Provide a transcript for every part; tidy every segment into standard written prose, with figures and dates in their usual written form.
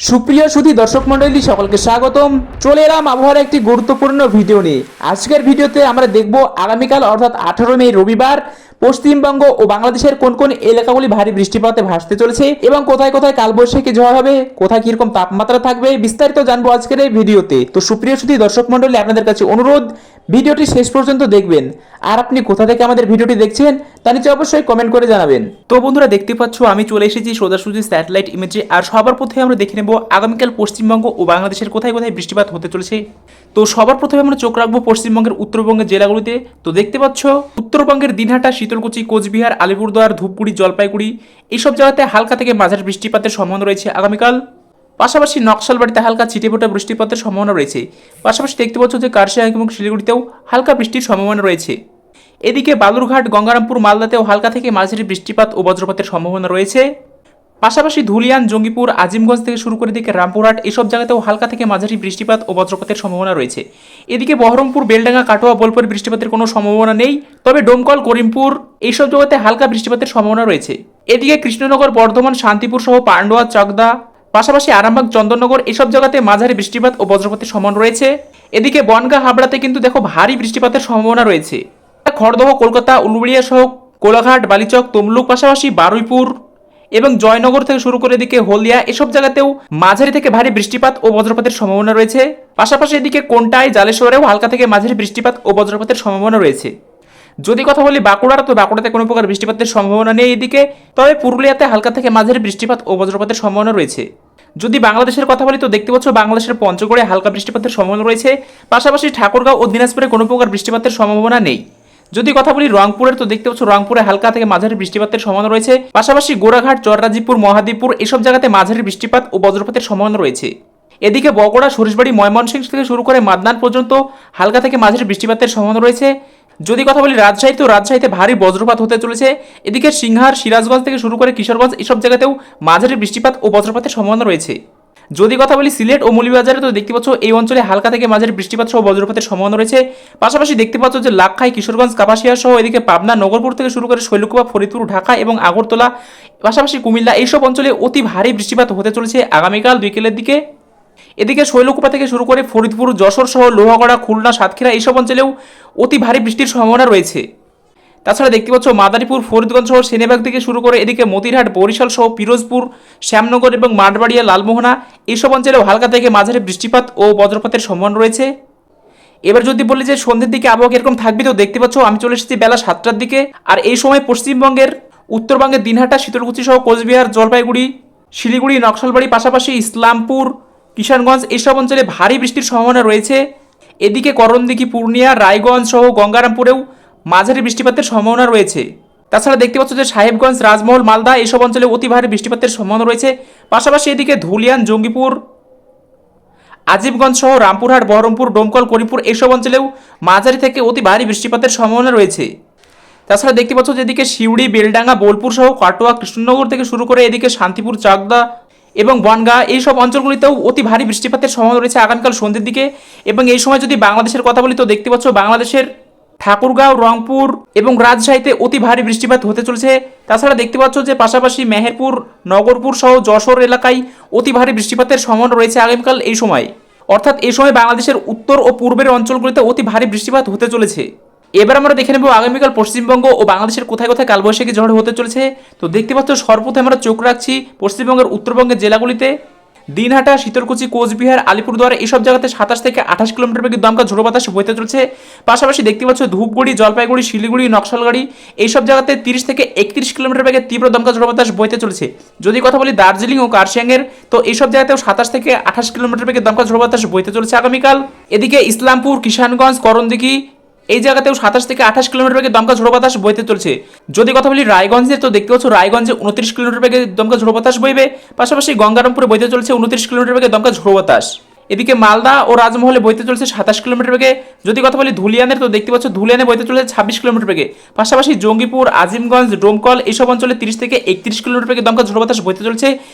সুপ্রিয় সুধী দর্শক মণ্ডলী সকলকে স্বাগতম। চলে এলাম আবহাওয়ার একটি গুরুত্বপূর্ণ ভিডিও নিয়ে। আজকের ভিডিওতে আমরা দেখব আগামীকাল অর্থাৎ 18 মে রবিবার পশ্চিমবঙ্গ ও বাংলাদেশের কোন কোন এলাকাগুলি ভারী বৃষ্টিপাতে ভাসতে চলেছে এবং কোথায় কোথায় কালবৈশাখী ঝড় হবে, কোথায় কিরকম তাপমাত্রা থাকবে, বিস্তারিত জানবো আজকের এই ভিডিওতে। তো সুপ্রিয় সুধী দর্শক মণ্ডলী, আপনাদের কাছে অনুরোধ ভিডিওটি শেষ পর্যন্ত দেখবেন। আর আপনি কোথা থেকে আমাদের ভিডিওটি দেখছেন তা নিচে অবশ্যই কমেন্ট করে জানাবেন। তো বন্ধুরা, দেখতে পাচ্ছ আমি চলে এসেছি সোজাসুজি স্যাটেলাইট ইমেজে। আর সবার প্রথমে আমরা দেখে নেব আগামীকাল পশ্চিমবঙ্গ ও বাংলাদেশের কোথায় কোথায় বৃষ্টিপাত হতে চলেছে। তো সবার প্রথমে আমরা চোখ রাখবো পশ্চিমবঙ্গের উত্তরবঙ্গের জেলাগুলিতে। তো দেখতে পাচ্ছ উত্তরবঙ্গের দিনহাটা, শীতলকুচি, কোচবিহার, আলিপুরদুয়ার, ধূপগুড়ি, জলপাইগুড়ি এইসব জায়গাতে হালকা থেকে মাঝারি বৃষ্টিপাতের সম্ভাবনা রয়েছে আগামীকাল। পাশাপাশি নকশালবাড়িতে হালকা ছিটেফোঁটা বৃষ্টিপাতের সম্ভাবনা রয়েছে। পাশাপাশি দেখতে পাচ্ছ যে কার্শিয়াং এবং শিলিগুড়িতেও হালকা বৃষ্টির সম্ভাবনা রয়েছে। এদিকে বালুরঘাট, গঙ্গারামপুর, মালদাতেও হালকা থেকে মাঝারি বৃষ্টিপাত ও বজ্রপাতের সম্ভাবনা রয়েছে। পাশাপাশি ধুলিয়ান, জঙ্গিপুর, আজিমগঞ্জ থেকে শুরু করে দিকে রামপুরহাট এসব জায়গাতেও হালকা থেকে মাঝারি বৃষ্টিপাত ও বজ্রপাতের সম্ভাবনা রয়েছে। এদিকে বহরমপুর, বেলডাঙ্গা, কাটোয়া, বোলপুর বৃষ্টিপাতের কোনো সম্ভাবনা নেই, তবে ডোমকল, করিমপুর এইসব জায়গাতে হালকা বৃষ্টিপাতের সম্ভাবনা রয়েছে। এদিকে কৃষ্ণনগর, বর্ধমান, শান্তিপুর সহ পান্ডুয়া, চাকদা, পাশাপাশি আরামবাগ, চন্দননগর এইসব জায়গাতে মাঝারি বৃষ্টিপাত ও বজ্রপাতের সম্ভাবনা রয়েছে। এদিকে বনগাঁ, হাবড়াতে কিন্তু দেখো ভারী বৃষ্টিপাতের সম্ভাবনা রয়েছে। খড়দহ, কলকাতা, উলুবেড়িয়া সহ কোলাঘাট, বালিচক, তমলুক, পাশাপাশি বারুইপুর এবং জয়নগর থেকে শুরু করে এদিকে হলদিয়া এসব জায়গাতেও মাঝারি থেকে ভারী বৃষ্টিপাত ও বজ্রপাতের সম্ভাবনা রয়েছে। পাশাপাশি এদিকে কোন্টাই, জালেশ্বরেও হালকা থেকে মাঝারি বৃষ্টিপাত ও বজ্রপাতের সম্ভাবনা রয়েছে। যদি কথা বলি বাঁকুড়ার, তো বাঁকুড়াতে কোনো প্রকার বৃষ্টিপাতের সম্ভাবনা নেই এদিকে, তবে পুরুলিয়াতে হালকা থেকে মাঝারি বৃষ্টিপাত ও বজ্রপাতের সম্ভাবনা রয়েছে। যদি বাংলাদেশের কথা বলি, তো দেখতে পাচ্ছ বাংলাদেশের পঞ্চগড়ে হালকা বৃষ্টিপাতের সম্ভাবনা রয়েছে। পাশাপাশি ঠাকুরগাঁও ও দিনাজপুরে কোনো প্রকার বৃষ্টিপাতের সম্ভাবনা নেই। যদি কথা বলি রংপুরের, তো দেখতে পাচ্ছ রংপুরে হালকা থেকে মাঝারি বৃষ্টিপাতের সম্ভাবনা রয়েছে। পাশাপাশি গোড়াঘাট, চররাজীবপুর, মহাদেবপুর এসব জায়গাতে মাঝারি বৃষ্টিপাত ও বজ্রপাতের সম্ভাবনা রয়েছে। এদিকে বগুড়া, সরিষবাড়ি, ময়মনসিংহ থেকে শুরু করে মাদনান পর্যন্ত হালকা থেকে মাঝারি বৃষ্টিপাতের সম্ভাবনা রয়েছে। যদি কথা বলি রাজশাহী, তো রাজশাহীতে ভারী বজ্রপাত হতে চলেছে। এদিকে সিংহার, সিরাজগঞ্জ থেকে শুরু করে কিশোরগঞ্জ এসব জায়গাতেও মাঝারি বৃষ্টিপাত ও বজ্রপাতের সম্ভাবনা রয়েছে। যদি কথা বলি সিলেট ও মৌলভীবাজারে, তো দেখতে পাচ্ছ এই অঞ্চলে হালকা থেকে মাঝারি বৃষ্টিপাত সহ বজ্রপাতের সম্ভাবনা রয়েছে। পাশাপাশি দেখতে পাচ্ছ যে লাকখাই, কিশোরগঞ্জ, কাপাসিয়া সহ এদিকে পাবনা, নগরপুর থেকে শুরু করে শৈলকুপা, ফরিদপুর, ঢাকা এবং আগরতলা, পাশাপাশি কুমিল্লা এইসব অঞ্চলে অতি ভারী বৃষ্টিপাত হতে চলেছে আগামীকাল বিকেলের দিকে। এদিকে শৈলকুপা থেকে শুরু করে ফরিদপুর, যশোর সহ লোহাগড়া, খুলনা, সাতক্ষীরা এইসব অঞ্চলেও অতি ভারী বৃষ্টির সম্ভাবনা রয়েছে। তাছাড়া দেখতে পাচ্ছ মাদারীপুর, ফরিদগঞ্জ সহ সেনেবাগ থেকে শুরু করে এদিকে মতিরহাট, বরিশাল সহ পিরোজপুর, শ্যামনগর এবং মাঠবাড়িয়া, লালমোহনা এইসব অঞ্চলেও হালকা থেকে মাঝারি বৃষ্টিপাত ও বজ্রপাতের সম্ভাবনা রয়েছে। এবার যদি বলি যে সন্ধ্যের দিকে আবহাওয়া কিরকম থাকবে, তো দেখতে পাচ্ছ আমি চলে এসেছি বেলা 7টার দিকে। আর এই সময় পশ্চিমবঙ্গের উত্তরবঙ্গের দিনহাটা, শীতলকুচি সহ কোচবিহার, জলপাইগুড়ি, শিলিগুড়ি, নকশালবাড়ি, পাশাপাশি ইসলামপুর, কিষানগঞ্জ এইসব অঞ্চলে ভারী বৃষ্টির সম্ভাবনা রয়েছে। এদিকে করণদিঘি, পূর্ণিয়া, রায়গঞ্জ সহ গঙ্গারামপুরেও মাঝারি বৃষ্টিপাতের সম্ভাবনা রয়েছে। তাছাড়া দেখতে পাচ্ছ যে সাহেবগঞ্জ, রাজমহল, মালদা এইসব অঞ্চলে অতি ভারী বৃষ্টিপাতের সম্ভাবনা রয়েছে। পাশাপাশি এদিকে ধুলিয়ান, জঙ্গিপুর, আজিমগঞ্জ সহ রামপুরহাট, বহরমপুর, ডোমকল, করিমপুর এইসব অঞ্চলেও মাঝারি থেকে অতি ভারী বৃষ্টিপাতের সম্ভাবনা রয়েছে। তাছাড়া দেখতে পাচ্ছ যে এদিকে সিউড়ি, বেলডাঙ্গা, বোলপুর সহ কাটোয়া, কৃষ্ণনগর থেকে শুরু করে এদিকে শান্তিপুর, চাকদা এবং বনগাঁ এইসব অঞ্চলগুলিতেও অতি ভারী বৃষ্টিপাতের সম্ভাবনা রয়েছে আগামীকাল সন্ধ্যের দিকে। এবং এই সময় যদি বাংলাদেশের কথা বলি, তো দেখতে পাচ্ছ বাংলাদেশের ঠাকুরগাঁও, রংপুর এবং রাজশাহীতে অতি ভারী বৃষ্টিপাত হতে চলেছে। তাছাড়া দেখতে পাচ্ছ যে পাশাপাশি মেহেরপুর, নগরপুর সহ যশোর এলাকায় অতি ভারী বৃষ্টিপাতের সম্ভাবনা রয়েছে আগামীকাল এই সময়। অর্থাৎ এই সময় বাংলাদেশের উত্তর ও পূর্বের অঞ্চলগুলিতে অতি ভারী বৃষ্টিপাত হতে চলেছে। এবার আমরা দেখে নেব আগামীকাল পশ্চিমবঙ্গ ও বাংলাদেশের কোথায় কোথায় কালবৈশাখী ঝড় হতে চলেছে। তো দেখতে পাচ্ছ সর্বপ্রথমে আমরা চোখ রাখছি পশ্চিমবঙ্গের উত্তরবঙ্গের জেলাগুলিতে। দিনহাটা, শীতলকুচি, কোচবিহার, আলিপুরদুয়ার এইসব জায়গাতে 27 থেকে 28 কিলোমিটার বেগে দমকা ঝোড়ো বাতাস বইতে চলছে। পাশাপাশি দেখতে পাচ্ছ ধূপগুড়ি, জলপাইগুড়ি, শিলিগুড়ি, নকশালবাড়ি এইসব জায়গাতে 30 থেকে 31 কিলোমিটার বেগে তীব্র দমকা ঝোড়ো বাতাস বইতে চলেছে। যদি কথা বলি দার্জিলিং ও কার্শিয়াংয়ের, তো এইসব জায়গাতেও 27 থেকে 28 কিলোমিটার বেগে দমকা ঝোড়ো বাতাস বইতে চলেছে আগামীকাল। এদিকে ইসলামপুর, কিষানগঞ্জ, করণদিঘি এই জায়গাতেও 27 থেকে 28 কিলোমিটার বেগে দমকা ঝোড়ো বাতাস বইতে চলছে। যদি কথা বলি রায়গঞ্জের, তো দেখতে পাচ্ছ রায়গঞ্জে 29 কিলোমিটার বেগে দমকা ঝোড়ো বাতাস বইবে। পাশাপাশি গঙ্গারামপুরে বইতে চলছে 29 কিলোমিটার বেগে দমকা ঝোড়ো বাতাস। এদিকে মালদা ও রাজমহলে বইতে চলছে 27 কিলোমিটার বেগে। যদি কথা বলি ধুলিয়ানের, তো দেখতে পাচ্ছ ধুলিয়ানে বইতে চলছে 26 কিলোমিটার বেগে। পাশাপাশি জঙ্গিপুর, আজিমগঞ্জ, ডোমকল এইসব অঞ্চলে 30 থেকে 31 কিলোমিটার বেগে দমকা ঝোড়ো বাতাস বইতে চলছে।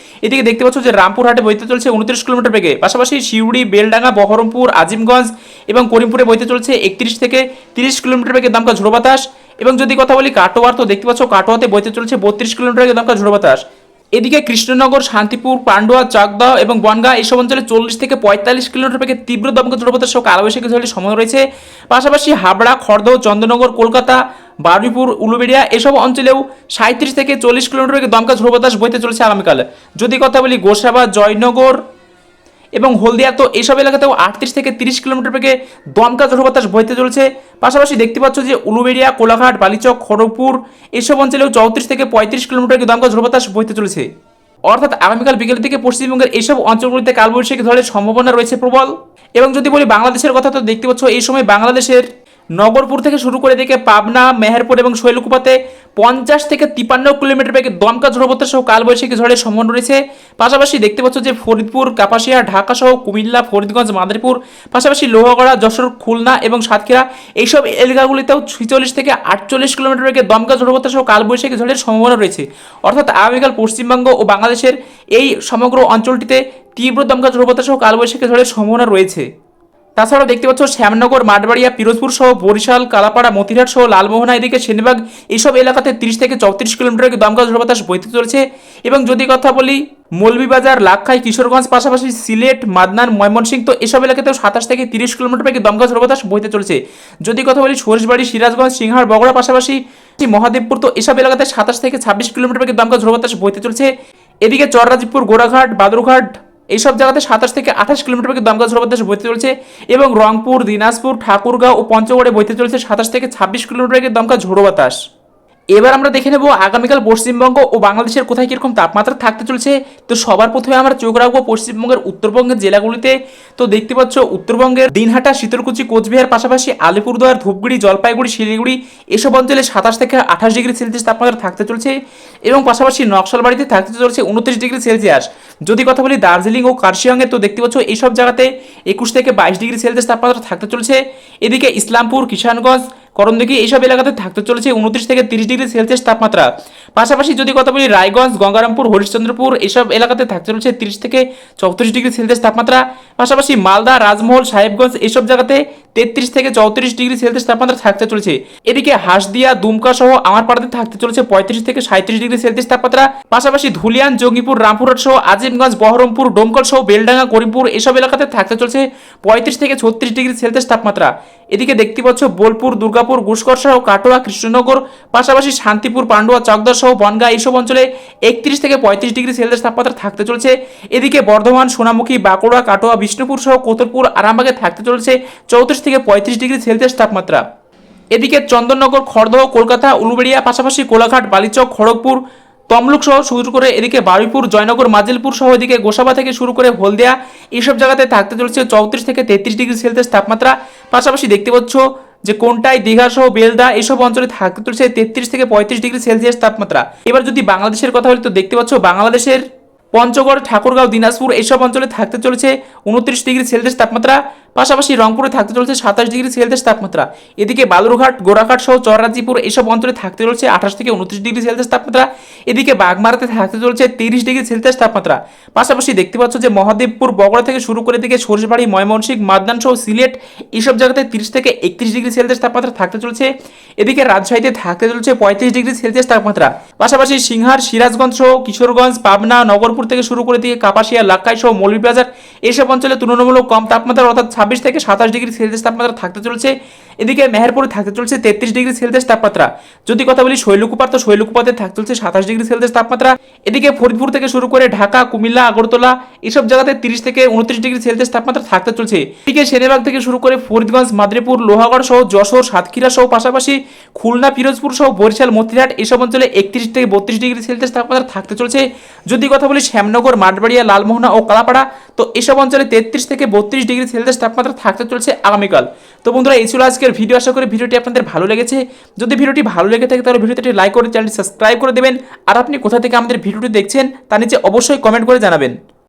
এদিকে দেখতে পাচ্ছ যে রামপুরহাটে বইতে চলছে 29 কিলোমিটার বেগে। পাশাপাশি সিউড়ি, বেলডাঙ্গা, বহরমপুর, আজিমগঞ্জ এবং করিমপুরে বইতে চলছে 31 থেকে 30 কিলোমিটার বেগে দমকা ঝোড়ো বাতাস। এবং যদি কথা বলি কাটোয়ার, তো দেখতে পাচ্ছ কাটোয়াতে বইতে চলছে 32 কিলোমিটার বেগে দমকা ঝোড়ো বাতাস। এদিকে কৃষ্ণনগর, শান্তিপুর, পান্ডুয়া, চাকদহ এবং বনগাঁ এইসব অঞ্চলে 40 থেকে 45 কিলোমিটার বেগে তীব্র দমকা ঝড়োবাতাস সহ কালবৈশাখী ঝড়ের সম্ভাবনা রয়েছে। পাশাপাশি হাবড়া, খড়দহ, চন্দননগর, কলকাতা, বারুইপুর, উলুবেড়িয়া এসব অঞ্চলেও 37 থেকে 40 কিলোমিটার বেগে দমকা ঝড়োবাতাস বইতে চলেছে আগামীকাল। যদি কথা বলি গোসাবা, জয়নগর এবং হলদিয়া, তো এইসব এলাকাতেও 38 থেকে 30 কিলোমিটার বেগে দমকা ঝড়ো বাতাস বইতে চলেছে। পাশাপাশি দেখতে পাচ্ছ যে উলুবেড়িয়া, কোলাঘাট, বালিচক, খড়গপুর এইসব অঞ্চলেও 34 থেকে 35 কিলোমিটার বেগে দমকা ঝড়ো বাতাস বইতে চলেছে। অর্থাৎ আগামীকাল বিকেল থেকে পশ্চিমবঙ্গের এইসব অঞ্চলগুলিতে কালবৈশাখী ঝড়ের সম্ভাবনা রয়েছে প্রবল। এবং যদি বলি বাংলাদেশের কথা, তো দেখতে পাচ্ছ এই সময় বাংলাদেশের নগরপুর থেকে শুরু করে দিকে পাবনা, মেহেরপুর এবং শৈলকুপাতে 50 থেকে 53 কিলোমিটার বেগে দমকা ঝড়ো বাতাস সহ কালবৈশাখী ঝড়ের সম্ভাবনা রয়েছে। পাশাপাশি দেখতে পাচ্ছ যে ফরিদপুর, কাপাসিয়া, ঢাকা সহ কুমিল্লা, ফরিদগঞ্জ, মাদারীপুর, পাশাপাশি লোহাগড়া, যশোর, খুলনা এবং সাতক্ষীরা এইসব এলাকাগুলিতেও 46 থেকে 48 কিলোমিটার বেগে দমকা ঝড়ো বাতাস সহ কালবৈশাখী ঝড়ের সম্ভাবনা রয়েছে। অর্থাৎ আগামীকাল পশ্চিমবঙ্গ ও বাংলাদেশের এই সমগ্র অঞ্চলটিতে তীব্র দমকা ঝড়ো বাতাস সহ কালবৈশাখী ঝড়ের সম্ভাবনা রয়েছে। তাছাড়াও দেখতে পাচ্ছ শ্যামনগর, মাঠবাড়িয়া, পিরোজপুর সহ বরিশাল, কালাপাড়া, মতিরহাট সহ লালমোহনা, এদিকে সেনবাগ এইসব এলাকাতে 30 থেকে 34 কিলোমিটার দমকা ঝড়ো বাতাস বইতে চলেছে। এবং যদি কথা বলি মৌলভীবাজার, লাকখাই, কিশোরগঞ্জ, পাশাপাশি সিলেট, মাদনান, ময়মনসিংহ, তো এসব এলাকাতেও 27 থেকে 30 কিলোমিটার বেগে দমকা ঝড়ো বাতাস বইতে চলেছে। যদি কথা বলি সরিষবাড়ি, সিরাজগঞ্জ, সিংহার, বগুড়া, পাশাপাশি মহাদেবপুর, তো এসব এলাকাতে 27 থেকে 26 কিলোমিটার বেগে দমকা ঝড়ো বাতাস বইতে চলেছে। এদিকে চররাজীবপুর, গোড়াঘাট, বাদুরঘাট এইসব জায়গাতে 27 থেকে 28 কিলোমিটার বেগে দমকা ঝড়ো বাতাস বইতে চলেছে। এবং রংপুর, দিনাজপুর, ঠাকুরগাঁও ও পঞ্চগড়ে বইতে চলেছে 27 থেকে 26 কিলোমিটার বেগে দমকা ঝড়ো বাতাস। এবার আমরা দেখে নেব আগামীকাল পশ্চিমবঙ্গ ও বাংলাদেশের কোথায় কীরকম তাপমাত্রা থাকতে চলেছে। তো সবার প্রথমে আমরা চোখ রাখবো পশ্চিমবঙ্গের উত্তরবঙ্গের জেলাগুলিতে। তো দেখতে পাচ্ছ উত্তরবঙ্গের দিনহাটা, শীতলকুচি, কোচবিহার, পাশাপাশি আলিপুরদুয়ার, ধূপগুড়ি, জলপাইগুড়ি, শিলিগুড়ি এসব অঞ্চলে 27 থেকে 28 ডিগ্রি সেলসিয়াস তাপমাত্রা থাকতে চলেছে। এবং পাশাপাশি নকশালবাড়িতে থাকতে চলেছে 29 ডিগ্রি সেলসিয়াস। যদি কথা বলি দার্জিলিং ও কার্শিয়াংয়ে, তো দেখতে পাচ্ছ এইসব জায়গাতে 21 থেকে 22 ডিগ্রি সেলসিয়াস তাপমাত্রা থাকতে চলেছে। এদিকে ইসলামপুর, কিষানগঞ্জ, করণদিঘি এইসব এলাকাতে থাকতে চলেছে 29 থেকে 30 ডিগ্রি সেলসিয়াস তাপমাত্রা। পাশাপাশি যদি কথা বলি রায়গঞ্জ, গঙ্গারামপুর, হরিশ্চন্দ্রপুর এইসব এলাকাতে থাকতে চলেছে 30 থেকে 34 ডিগ্রি সেলসিয়াস তাপমাত্রা। পাশাপাশি মালদা, রাজমহল, সাহেবগঞ্জ এইসব জায়গাতে 33 থেকে 34 ডিগ্রি সেলসিয়াস তাপমাত্রা থাকতে চলেছে। এদিকে হাসদিয়া, দুমকা সহ আমারপাড়াতে থাকতে চলেছে 35 থেকে 37 ডিগ্রি সেলসিয়াস তাপমাত্রা। পাশাপাশি ধুলিয়ান, জঙ্গিপুর, রামপুরহাট সহ আজিমগঞ্জ, বহরমপুর, ডোমকল সহ বেলডাঙ্গা, করিমপুর এসব এলাকাতে থাকতে চলেছে 35 থেকে 36 ডিগ্রি সেলসিয়াস তাপমাত্রা। এদিকে দেখতে পাচ্ছ বোলপুর, দুর্গাপুর, ঘুষকর সহ কাটোয়া, কৃষ্ণনগর, পাশাপাশি শান্তিপুর, পান্ডুয়া, চাকদহ সহ বনগাঁ এইসব অঞ্চলে 31 থেকে 35 ডিগ্রি সেলসিয়াস তাপমাত্রা থাকতে চলেছে। এদিকে বর্ধমান, সোনামুখী, বাঁকুড়া, কাটোয়া, বিষ্ণুপুর সহ কোতরপুর, আরামবাগে থাকতে চলেছে 34 থেকে 35 ডিগ্রি সেলসিয়াস তাপমাত্রা। এদিকে চন্দননগর, খড়দহ, কলকাতা, উলুবেড়িয়া, পাশাপাশি কোলাঘাট, বালিচক, খড়গপুর, তমলুক সহ শুরু করে এদিকে বারুইপুর, জয়নগর, মাজিলপুর সহ এদিকে গোসাবা থেকে শুরু করে হলদিয়া এইসব জায়গাতে থাকতে চলেছে 34 থেকে 33 ডিগ্রি সেলসিয়াস তাপমাত্রা। পাশাপাশি দেখতে পাচ্ছ যে কোনটাই, দীঘা সহ বেলদা এইসব অঞ্চলে থাকতে চলেছে 33 থেকে 35 ডিগ্রি সেলসিয়াস তাপমাত্রা। এবার যদি বাংলাদেশের কথা বলি, তো দেখতে পাচ্ছ বাংলাদেশের পঞ্চগড়, ঠাকুরগাঁও, দিনাজপুর এইসব অঞ্চলে থাকতে চলেছে 29 ডিগ্রি সেলসিয়াস তাপমাত্রা। পাশাপাশি রংপুরে থাকতে চলেছে 27 ডিগ্রি সেলসিয়াস তাপমাত্রা। এদিকে বালুরঘাট, গোড়াঘাট সহ চররাজীবপুর এইসব অঞ্চলে থাকতে চলেছে 28 থেকে 29 ডিগ্রি সেলসিয়াস তাপমাত্রা। এদিকে বাগমারাতে থাকতে চলেছে 30 ডিগ্রি সেলসিয়াস তাপমাত্রা। পাশাপাশি দেখতে পাচ্ছ যে মহাদেবপুর, বগুড়া থেকে শুরু করে এদিকে সরিষবাড়ি, ময়মনসিংহ, মাদনান সহ সিলেট এইসব জায়গাতে 30 থেকে 31 ডিগ্রি সেলসিয়াস তাপমাত্রা থাকতে চলেছে। এদিকে রাজশাহীতে থাকতে চলেছে 35 ডিগ্রি সেলসিয়াস তাপমাত্রা। পাশাপাশি সিংহার, সিরাজগঞ্জ সহ কিশোরগঞ্জ, পাবনা, নগরপুর থেকে শুরু করে দিকে কাপাসিয়া, লাকখাই সহ মৌলভীবাজার এইসব অঞ্চলে তুলনামূলক কম তাপমাত্রা অর্থাৎ 26 থেকে 27 ডিগ্রি সেলসিয়াস তাপমাত্রা থাকতে চলেছে। এদিকে মেহেরপুরে থাকতে চলেছে 33 ডিগ্রি সেলসিয়াস তাপমাত্রা। যদি কথা বলি শৈলকুপার, তো শৈলকুপাতে থাকতে চলেছে 27 ডিগ্রি সেলসিয়াস তাপমাত্রা। এদিকে ফরিদপুর থেকে শুরু করে ঢাকা, কুমিল্লা, আগরতলা এইসব জায়গাতে 30 থেকে 29 ডিগ্রি সেলসিয়াস তাপমাত্রা থাকতে চলছে। এদিকে সেনবাগ থেকে শুরু করে ফরিদগঞ্জ, মাদারীপুর, লোহাগড় সহ যশোর, সাতক্ষীরা সহ পাশাপাশি খুলনা, পিরোজপুর সহ বরিশাল, মতিরহাট এইসব অঞ্চলে 31 থেকে 32 ডিগ্রি সেলসিয়াস তাপমাত্রা থাকতে চলছে। যদি কথা বলি শ্যামনগর, মাঠবাড়িয়া, লালমোহনা ও কালাপাড়া, তো এসব অঞ্চলে 33 থেকে 32 ডিগ্রি সেলসিয়াস তাপমাত্রা থাকতে চলছে আগামীকাল। তো বন্ধুরা এই ছিল আজকের ভিডিও। আশা করি ভিডিওটি আপনাদের ভালো লেগেছে। যদি ভিডিওটি ভালো লেগে থাকে তাহলে ভিডিওটি লাইক করে চ্যানেলটি সাবস্ক্রাইব করে দেবেন। আর আপনি কোথা থেকে আমাদের ভিডিওটি দেখছেন তা নিচে অবশ্যই কমেন্ট করে জানাবেন।